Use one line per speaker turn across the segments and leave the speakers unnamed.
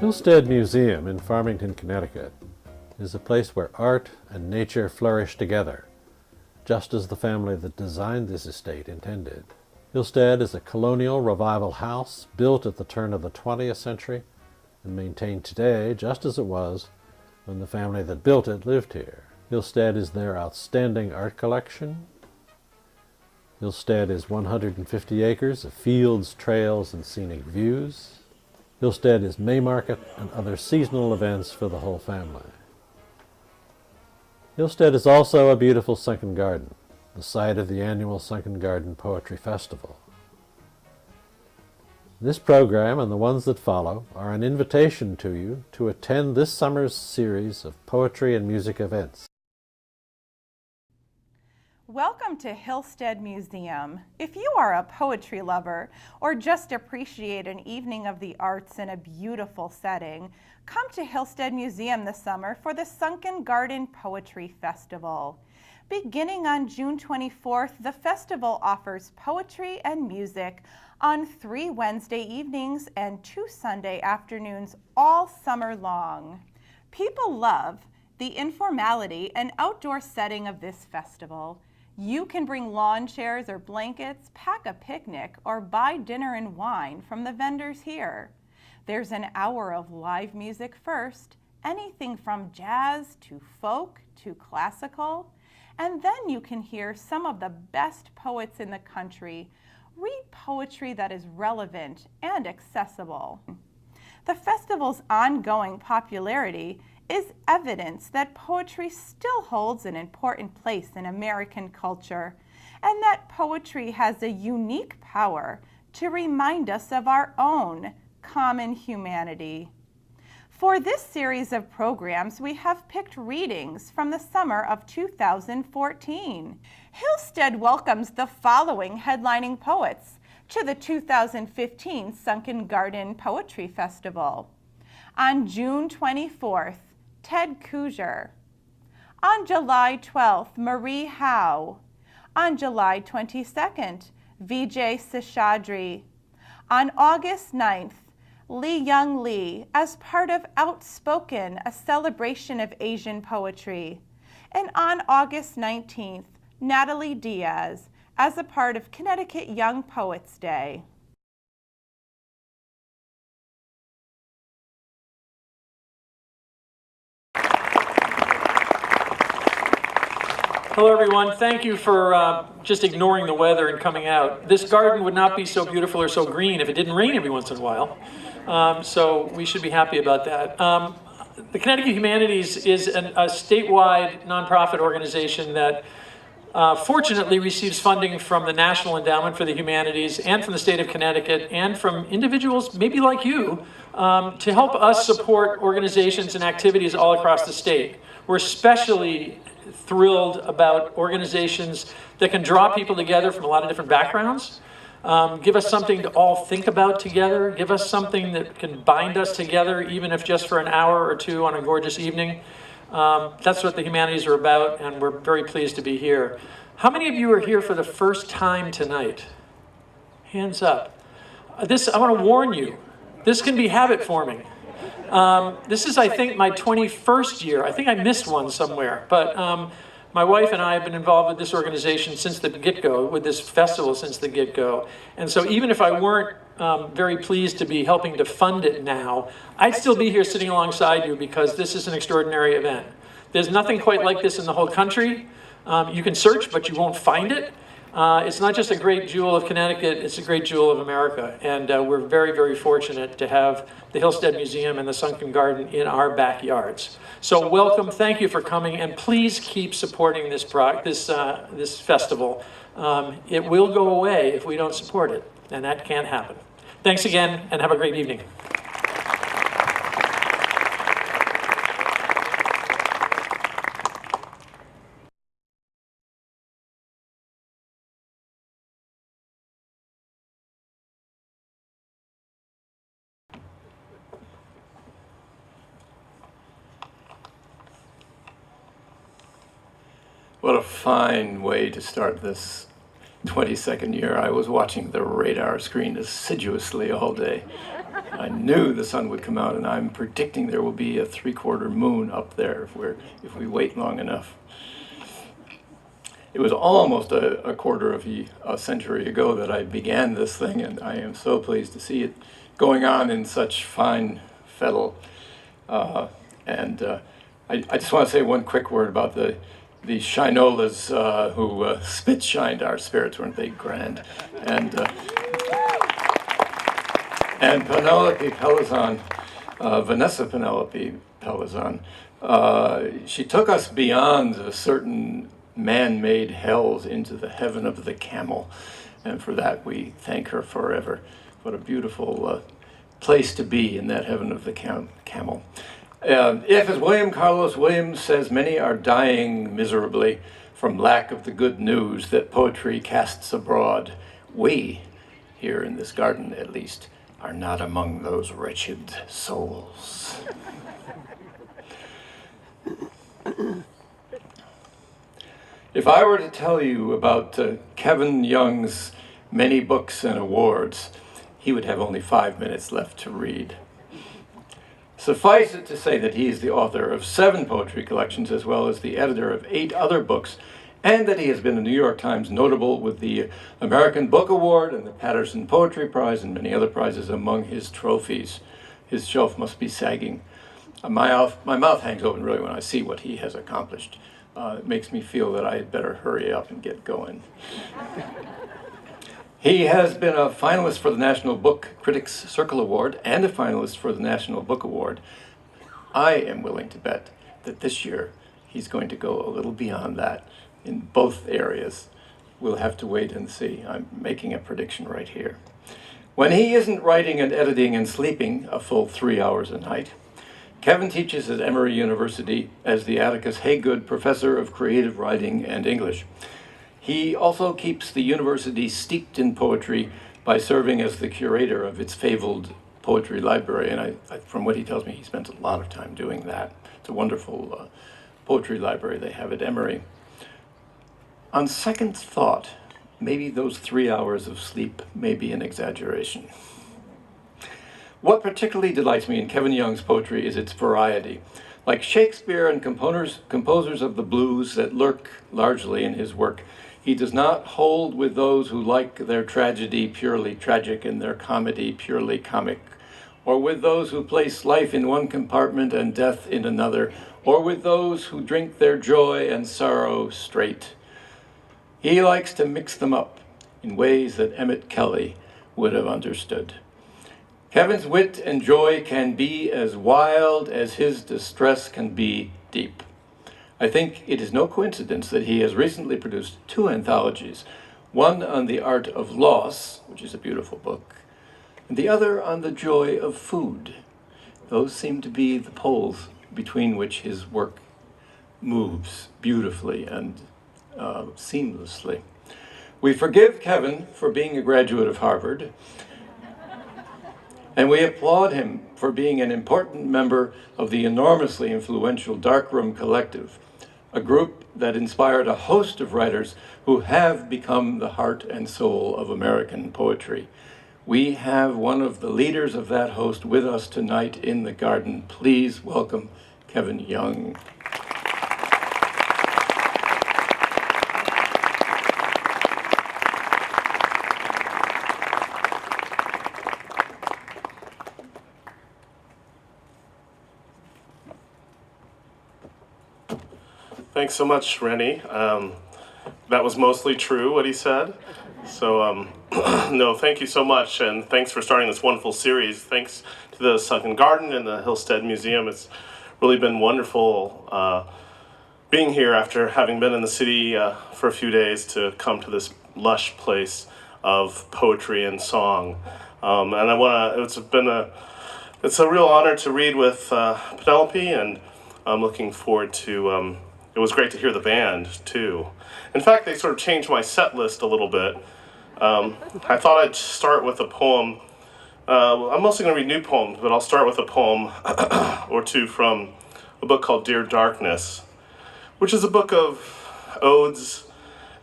Hillstead Museum in Farmington, Connecticut is a place where art and nature flourish together, just as the family that designed this estate intended. Hillstead is a colonial revival house built at the turn of the 20th century and maintained today just as it was when the family that built it lived here. Hillstead is their outstanding art collection. Hillstead is 150 acres of fields, trails, and scenic views. Hillstead is May Market and other seasonal events for the whole family. Hillstead is also a beautiful sunken garden, the site of the annual Sunken Garden Poetry Festival. This program and the ones that follow are an invitation to you to attend this summer's series of poetry and music events.
Welcome to Hillstead Museum. If you are a poetry lover or just appreciate an evening of the arts in a beautiful setting, come to Hillstead Museum this summer for the Sunken Garden Poetry Festival. Beginning on June 24th, the festival offers poetry and music on 3 Wednesday evenings and 2 Sunday afternoons all summer long. People love the informality and outdoor setting of this festival. You can bring lawn chairs or blankets, pack a picnic, or buy dinner and wine from the vendors here. There's an hour of live music first, anything from jazz to folk to classical, and then you can hear some of the best poets in the country read poetry that is relevant and accessible. The festival's ongoing popularity is evidence that poetry still holds an important place in American culture, and that poetry has a unique power to remind us of our own common humanity. For this series of programs, we have picked readings from the summer of 2014. Hillstead welcomes the following headlining poets to the 2015 Sunken Garden Poetry Festival. On June 24th, Ted Kooser. On July 12th, Marie Howe. On July 22nd, Vijay Seshadri. On August 9th, Lee Young Lee as part of Outspoken, a celebration of Asian poetry. And on August 19th, Natalie Diaz as a part of Connecticut Young Poets Day.
Hello everyone, thank you for just ignoring the weather and coming out. This garden would not be so beautiful or so green if it didn't rain every once in a while. So we should be happy about that. The Connecticut Humanities is a statewide nonprofit organization that fortunately receives funding from the National Endowment for the Humanities and from the state of Connecticut and from individuals maybe like you to help us support organizations and activities all across the state. We're especially thrilled about organizations that can draw people together from a lot of different backgrounds, give us something to all think about together, give us something that can bind us together, even if just for an hour or two on a gorgeous evening. That's what the humanities are about, and we're very pleased to be here. How many of you are here for the first time tonight? Hands up. I want to warn you, this can be habit forming. This is, I think, my 21st year. I think I missed one somewhere, but my wife and I have been involved with this organization since the get-go, with this festival since the get-go. And so even if I weren't very pleased to be helping to fund it now, I'd still be here sitting alongside you because this is an extraordinary event. There's nothing quite like this in the whole country. You can search, but you won't find it. It's not just a great jewel of Connecticut, it's a great jewel of America. And we're very, very fortunate to have the Hillstead Museum and the Sunken Garden in our backyards. So welcome, thank you for coming, and please keep supporting this festival. It will go away if we don't support it, and that can't happen. Thanks again, and have a great evening.
What a fine way to start this 22nd year, I was watching the radar screen assiduously all day. I knew the sun would come out, and I'm predicting there will be a 3/4 moon up there if we wait long enough. It was almost a quarter of a century ago that I began this thing, and I am so pleased to see it going on in such fine fettle. I just want to say one quick word about the Shinolas who spit-shined our spirits. Weren't they grand? And Penelope Pelizan, Vanessa Penelope Pelizan, she took us beyond certain man-made hells into the heaven of the camel. And for that, we thank her forever. What a beautiful place to be in that heaven of the camel. If, as William Carlos Williams says, many are dying miserably from lack of the good news that poetry casts abroad, we, here in this garden at least, are not among those wretched souls. If I were to tell you about Kevin Young's many books and awards, he would have only 5 minutes left to read. Suffice it to say that he is the author of 7 poetry collections, as well as the editor of 8 other books, and that he has been a New York Times notable with the American Book Award and the Patterson Poetry Prize and many other prizes among his trophies. His shelf must be sagging. My mouth hangs open really when I see what he has accomplished. It makes me feel that I had better hurry up and get going. He has been a finalist for the National Book Critics Circle Award and a finalist for the National Book Award. I am willing to bet that this year he's going to go a little beyond that in both areas. We'll have to wait and see. I'm making a prediction right here. When he isn't writing and editing and sleeping a full 3 hours a night, Kevin teaches at Emory University as the Atticus Haygood Professor of Creative Writing and English. He also keeps the university steeped in poetry by serving as the curator of its fabled poetry library, and from what he tells me, he spent a lot of time doing that. It's a wonderful poetry library they have at Emory. On second thought, maybe those 3 hours of sleep may be an exaggeration. What particularly delights me in Kevin Young's poetry is its variety. Like Shakespeare and composers of the blues that lurk largely in his work, he does not hold with those who like their tragedy purely tragic and their comedy purely comic, or with those who place life in one compartment and death in another, or with those who drink their joy and sorrow straight. He likes to mix them up in ways that Emmett Kelly would have understood. Kevin's wit and joy can be as wild as his distress can be deep. I think it is no coincidence that he has recently produced 2 anthologies, one on the art of loss, which is a beautiful book, and the other on the joy of food. Those seem to be the poles between which his work moves beautifully and seamlessly. We forgive Kevin for being a graduate of Harvard, and we applaud him for being an important member of the enormously influential Darkroom Collective, a group that inspired a host of writers who have become the heart and soul of American poetry. We have one of the leaders of that host with us tonight in the garden. Please welcome Kevin Young.
Thanks so much, Rennie. That was mostly true, what he said. So, no, thank you so much, and thanks for starting this wonderful series. Thanks to the Sunken Garden and the Hillstead Museum. It's really been wonderful being here after having been in the city for a few days to come to this lush place of poetry and song. And it's a real honor to read with Penelope, and I'm looking forward to. It was great to hear the band, too. In fact, they sort of changed my set list a little bit. I thought I'd start with a poem. I'm mostly going to read new poems, but I'll start with a poem or two from a book called Dear Darkness, which is a book of odes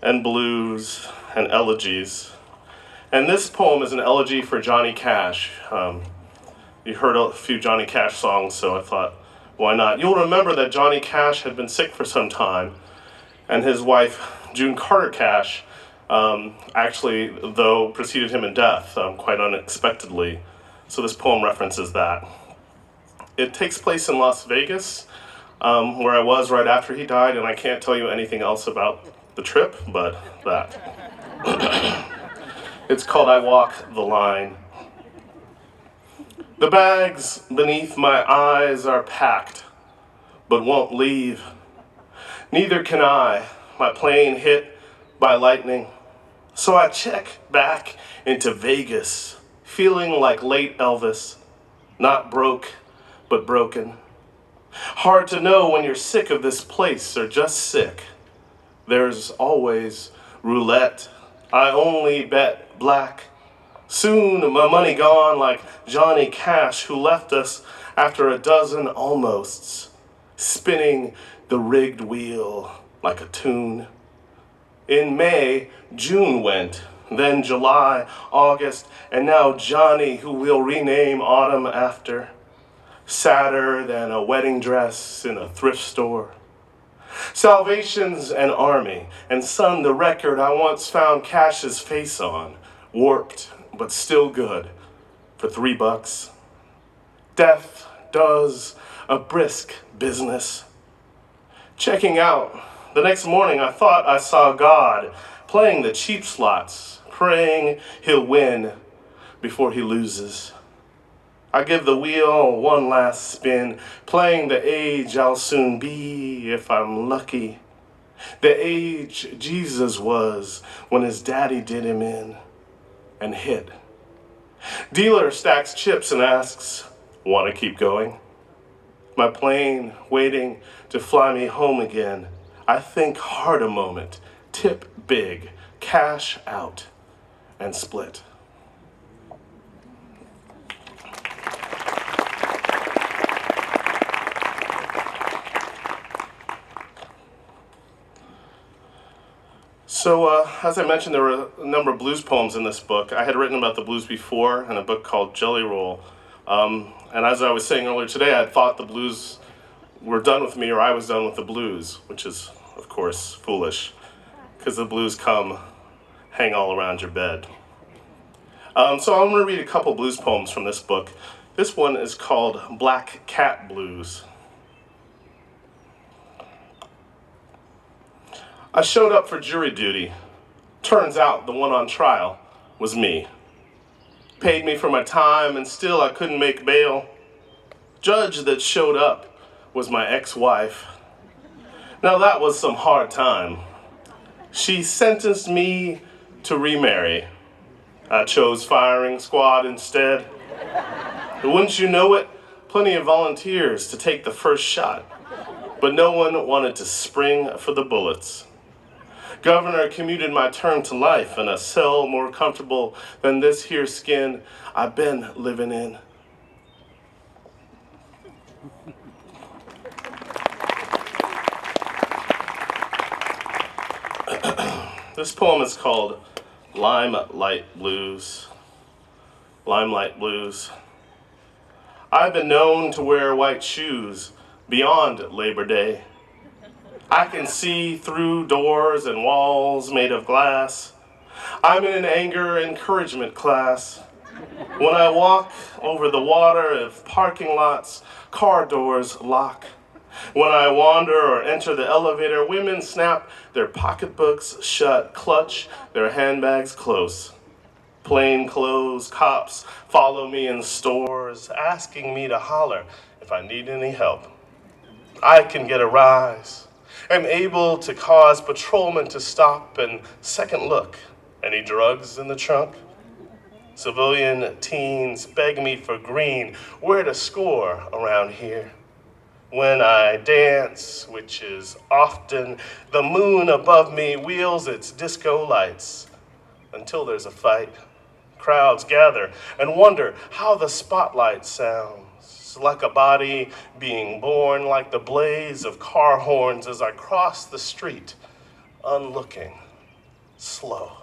and blues and elegies. And this poem is an elegy for Johnny Cash. You heard a few Johnny Cash songs, so I thought, why not? You'll remember that Johnny Cash had been sick for some time, and his wife, June Carter Cash, actually, though, preceded him in death quite unexpectedly. So this poem references that. It takes place in Las Vegas, where I was right after he died, and I can't tell you anything else about the trip, but that. It's called I Walk the Line. The bags beneath my eyes are packed, but won't leave. Neither can I, my plane hit by lightning. So I check back into Vegas, feeling like late Elvis, not broke, but broken. Hard to know when you're sick of this place or just sick. There's always roulette. I only bet black. Soon my money gone like Johnny Cash, who left us after a dozen almosts, spinning the rigged wheel like a tune. In May, June went, then July, August, and now Johnny, who we'll rename Autumn after. Sadder than a wedding dress in a thrift store. Salvation's an army, and son, the record I once found Cash's face on, warped but still good, for $3. Death does a brisk business. Checking out, the next morning I thought I saw God playing the cheap slots, praying he'll win before he loses. I give the wheel one last spin, playing the age I'll soon be if I'm lucky. The age Jesus was when his daddy did him in and hit. Dealer stacks chips and asks, "Want to keep going?" My plane waiting to fly me home again. I think hard a moment, tip big, cash out, and split. So, as I mentioned, there were a number of blues poems in this book. I had written about the blues before in a book called Jelly Roll. And as I was saying earlier today, I thought the blues were done with me, or I was done with the blues, which is, of course, foolish, because the blues come, hang all around your bed. So I'm going to read a couple blues poems from this book. This one is called Black Cat Blues. I showed up for jury duty. Turns out the one on trial was me. Paid me for my time and still I couldn't make bail. Judge that showed up was my ex-wife. Now that was some hard time. She sentenced me to remarry. I chose firing squad instead. But wouldn't you know it, plenty of volunteers to take the first shot, but no one wanted to spring for the bullets. Governor commuted my term to life in a cell more comfortable than this here skin I've been living in. This poem is called Limelight Blues. Limelight Blues. I've been known to wear white shoes beyond Labor Day. I can see through doors and walls made of glass. I'm in an anger encouragement class. When I walk over the water of parking lots, car doors lock. When I wander or enter the elevator, women snap their pocketbooks shut, clutch their handbags close. Plain clothes cops follow me in stores, asking me to holler if I need any help. I can get a rise. I'm able to cause patrolmen to stop and second look. Any drugs in the trunk? Civilian teens beg me for green, where to score around here. When I dance, which is often, the moon above me wheels its disco lights until there's a fight. Crowds gather and wonder how the spotlight sounds. Like a body being born, like the blaze of car horns as I cross the street, unlooking, slow.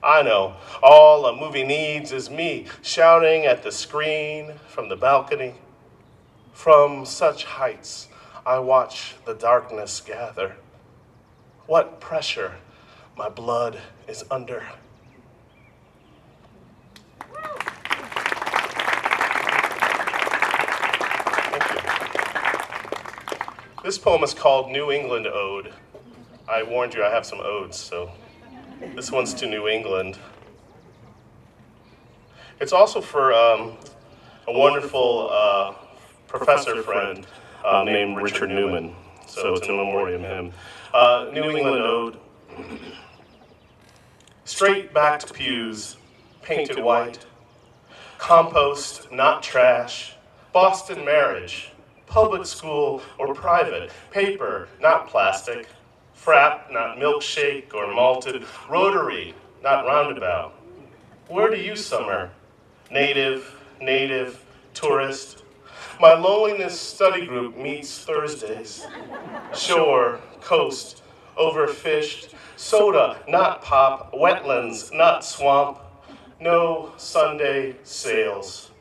I know, all a movie needs is me shouting at the screen from the balcony. From such heights, I watch the darkness gather. What pressure my blood is under. Thank you. This poem is called New England Ode. I warned you I have some odes, so this one's to New England. It's also for a wonderful professor friend named Richard Newman, so it's in memoriam of him. New England Ode. Straight backed pews, painted white. Compost, not trash. Boston marriage, public school or private. Paper, not plastic. Frap, not milkshake or malted. Rotary, not roundabout. Where do you summer? Native, tourist. My loneliness study group meets Thursdays. Shore, coast, overfished. Soda, not pop. Wetlands, not swamp. No Sunday sales.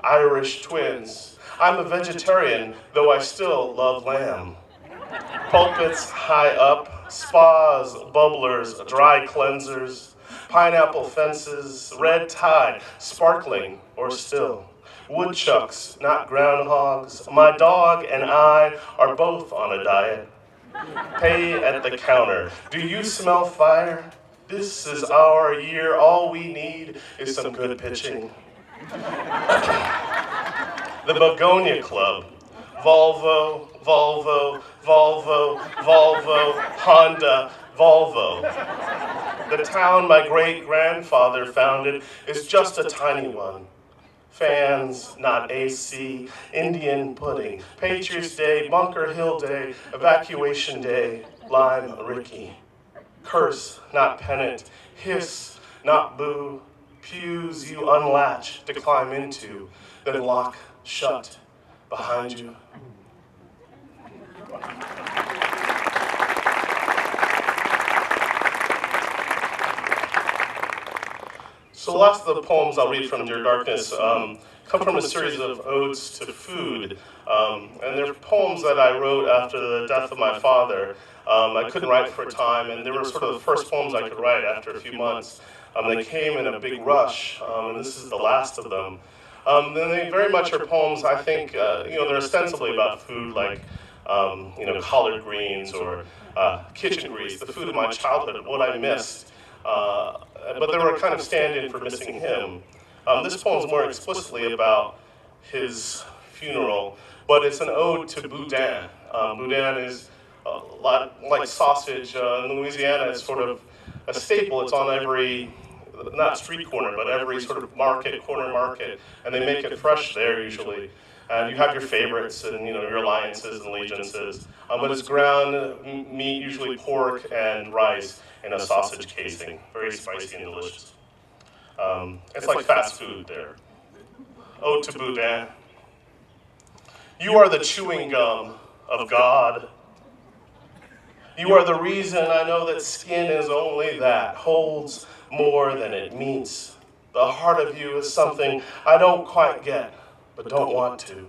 Irish twins. I'm a vegetarian, though I still love lamb. Pulpits high up, spas, bubblers, dry cleansers, pineapple fences, red tide, sparkling or still. Woodchucks, not groundhogs. My dog and I are both on a diet. Pay at the counter. Do you smell fire? This is our year. All we need is some good pitching. The Begonia Club. Volvo, Volvo, Volvo, Volvo, Honda, Volvo. The town my great-grandfather founded is just a tiny one. Fans, not AC, Indian pudding, Patriots Day, Bunker Hill Day, Evacuation Day, Lime Ricky. Curse, not pennant, hiss, not boo, pews you unlatch to climb into, then lock shut behind you. So the last of the poems I'll read from Dear Darkness come from a series of odes to food. And they're poems that I wrote after the death of my father. I couldn't write for a time, and they were sort of the first poems I could write after a few months. They came in a big rush, and this is the last of them. And they very much are poems, I think, they're ostensibly about food like, collard greens or kitchen grease, the food of my childhood, what I missed. But they were kind of stand-in for missing him. This poem is more explicitly about his funeral, but it's an ode to boudin. Boudin is a lot like sausage. In Louisiana, it's sort of a staple. It's on every, not street corner, but every sort of market, corner market, and they make it fresh there usually. And you have your favorites and your alliances and allegiances, but it's ground meat, usually pork and rice in a sausage casing, very spicy and delicious. It's like fast food there. Ode to boudin. You are the chewing gum of God. You are the reason I know that skin is only that, holds more than it meets. The heart of you is something I don't quite get, but don't want to.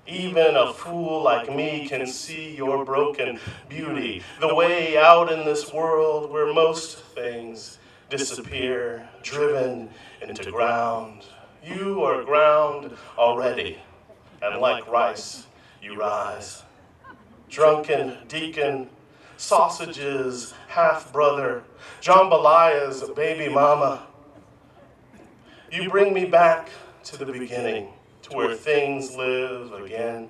Even a fool like me can see your broken beauty, the way out in this world where most things disappear, driven into ground. You are ground already, and like rice, you rise. Drunken deacon, sausages, half-brother, jambalayas, baby mama. You bring me back to the beginning, to where things live again.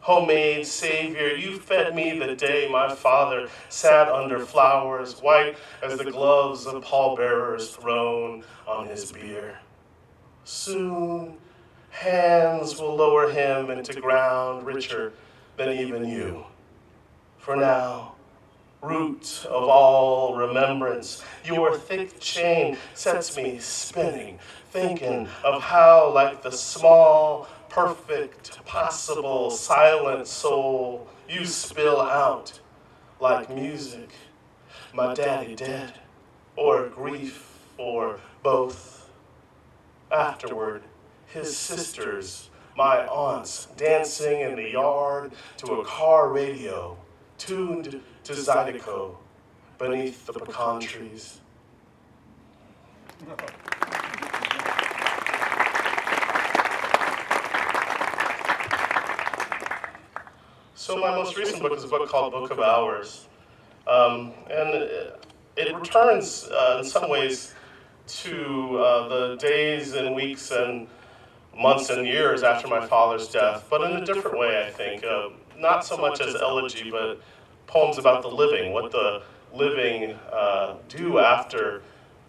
Homemade savior, you fed me the day my father sat under flowers, white as the gloves of pallbearers thrown on his bier. Soon, hands will lower him into ground richer than even you. For now, root of all remembrance, your thick chain sets me spinning, thinking of how, like the small, perfect, possible, silent soul, you spill out like music. My daddy dead, or grief for both. Afterward, his sisters, my aunts, dancing in the yard to a car radio, tuned to Zydeco beneath the pecan trees. So my most recent book is a book called Book of Hours. And it returns in some ways to the days and weeks and months and years after my father's death, but in a different way, I think. Not so much as elegy, but poems about the living, what the living do after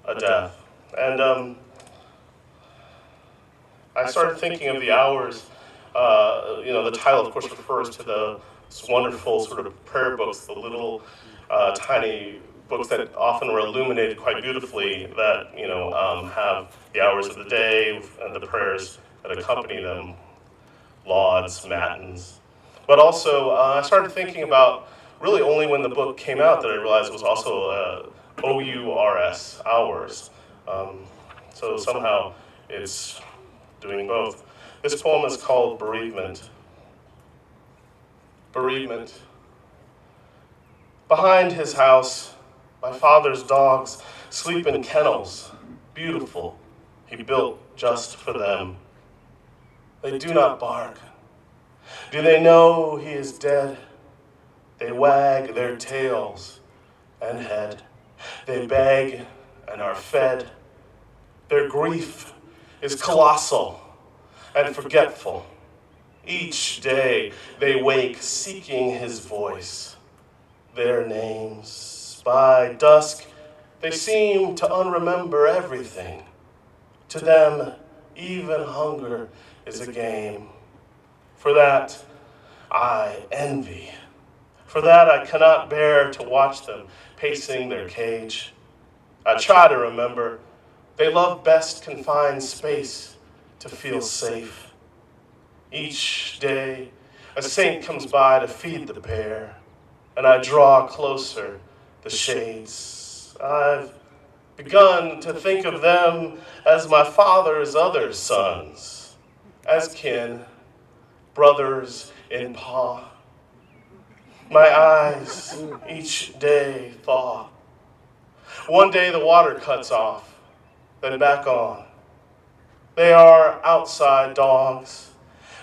a death. And I started thinking of the hours. The title, of course, refers to the wonderful sort of prayer books, the little tiny books that often were illuminated quite beautifully that, have the hours of the day and the prayers that accompany them, lauds, matins. But also, I started thinking about really only when the book came out that I realized it was also OURS, hours. So somehow it's doing both. This poem is called Bereavement. Bereavement. Behind his house, my father's dogs sleep in kennels, beautiful, he built just for them. They do not bark. Do they know he is dead? They wag their tails and head. They beg and are fed. Their grief is colossal and forgetful. Each day they wake seeking his voice, their names. By dusk, they seem to unremember everything. To them, even hunger is a game. For that, I envy. For that, I cannot bear to watch them pacing their cage. I try to remember. They love best confined space to feel safe. Each day, a saint comes by to feed the pair, and I draw closer the shades. I've begun to think of them as my father's other sons, as kin, brothers in paw. My eyes each day thaw. One day the water cuts off, then back on. They are outside dogs,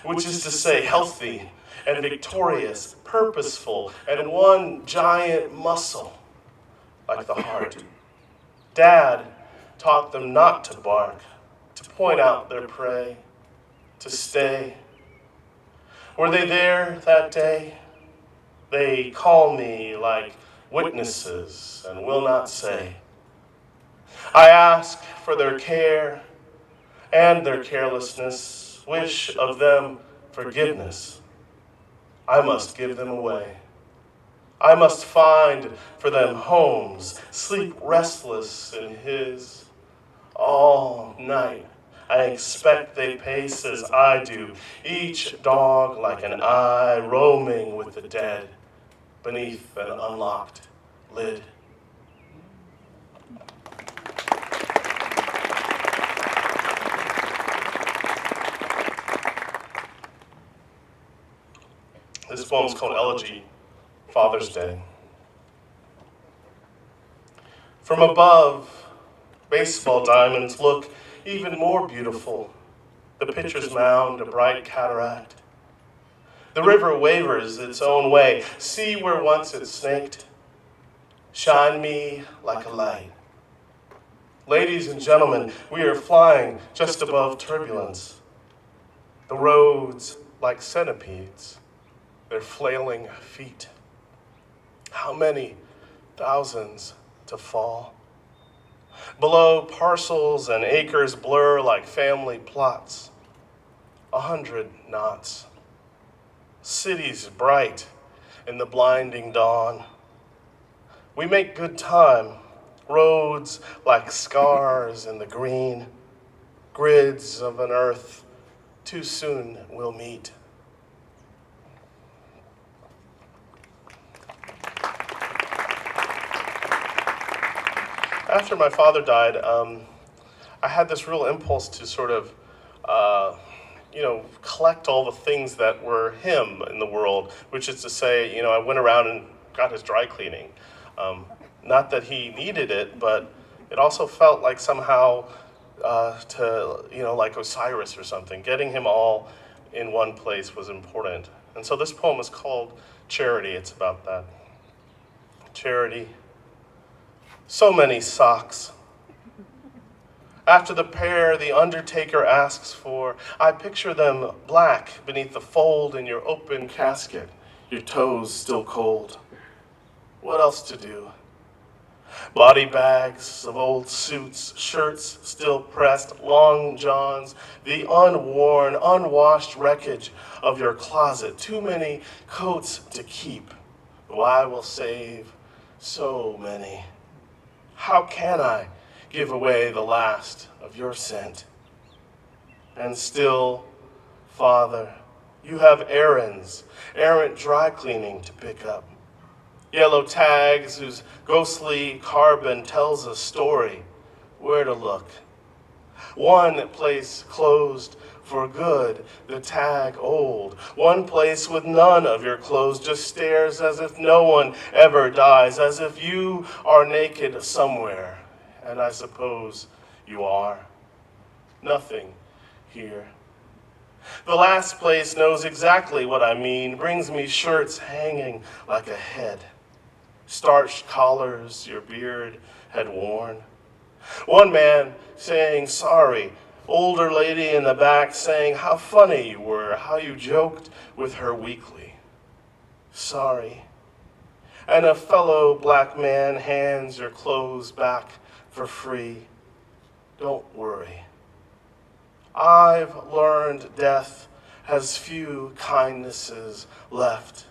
which is to say healthy and victorious, purposeful, and one giant muscle, like the heart. Dad taught them not to bark, to point out their prey, to stay. Were they there that day? They call me like witnesses and will not say. I ask for their care and their carelessness, wish of them forgiveness. I must give them away. I must find for them homes, sleep restless in his. All night I expect they pace as I do, each dog like an eye roaming with the dead beneath an unlocked lid. This poem is called Elegy, Father's Day. From above, baseball diamonds look even more beautiful. The pitcher's mound, a bright cataract. The river wavers its own way. See where once it snaked. Shine me like a light. Ladies and gentlemen, we are flying just above turbulence. The roads like centipedes, their flailing feet. How many thousands to fall? Below, parcels and acres blur like family plots. 100 knots. Cities bright in the blinding dawn. We make good time. Roads like scars in the green. Grids of an earth too soon we'll meet. after my father died, I had this real impulse to sort of, collect all the things that were him in the world, which is to say, I went around and got his dry cleaning. Not that he needed it, but it also felt like somehow like Osiris or something, getting him all in one place was important. And so this poem is called Charity. It's about that. Charity. So many socks. After the pair the undertaker asks for, I picture them black beneath the fold in your open casket, your toes still cold. What else to do? Body bags of old suits, shirts still pressed, long johns, the unworn, unwashed wreckage of your closet. Too many coats to keep, though I will save so many. How can I give away the last of your scent? And still, Father, you have errands, errant dry cleaning to pick up. Yellow tags whose ghostly carbon tells a story, where to look. One place closed for good, the tag old. One place with none of your clothes, just stares as if no one ever dies, as if you are naked somewhere, and I suppose you are. Nothing here. The last place knows exactly what I mean, brings me shirts hanging like a head. Starched collars your beard had worn. One man saying sorry, older lady in the back saying how funny you were, how you joked with her weekly. Sorry. And a fellow black man hands your clothes back for free. Don't worry. I've learned death has few kindnesses left.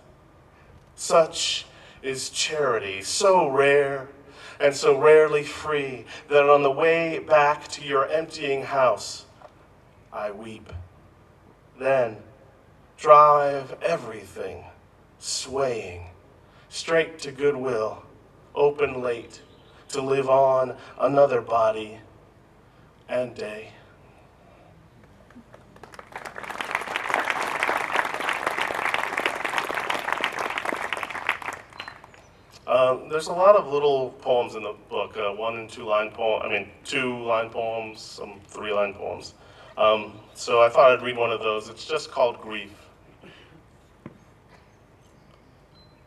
Such is charity, so rare and so rarely free that on the way back to your emptying house, I weep. Then drive everything swaying straight to Goodwill, open late to live on another body and day. There's a lot of little poems in the book, 1 and 2 line poems, 2-line poems, some 3-line poems. So I thought I'd read one of those. It's just called Grief.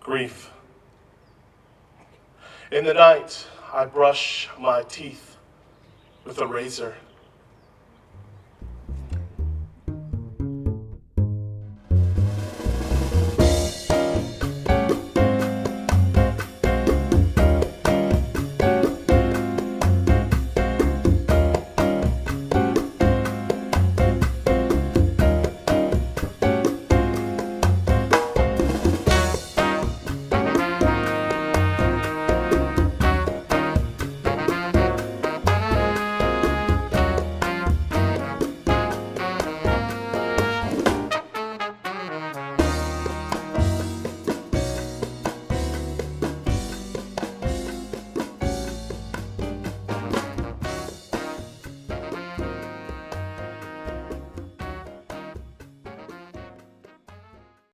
Grief. In the night, I brush my teeth with a razor.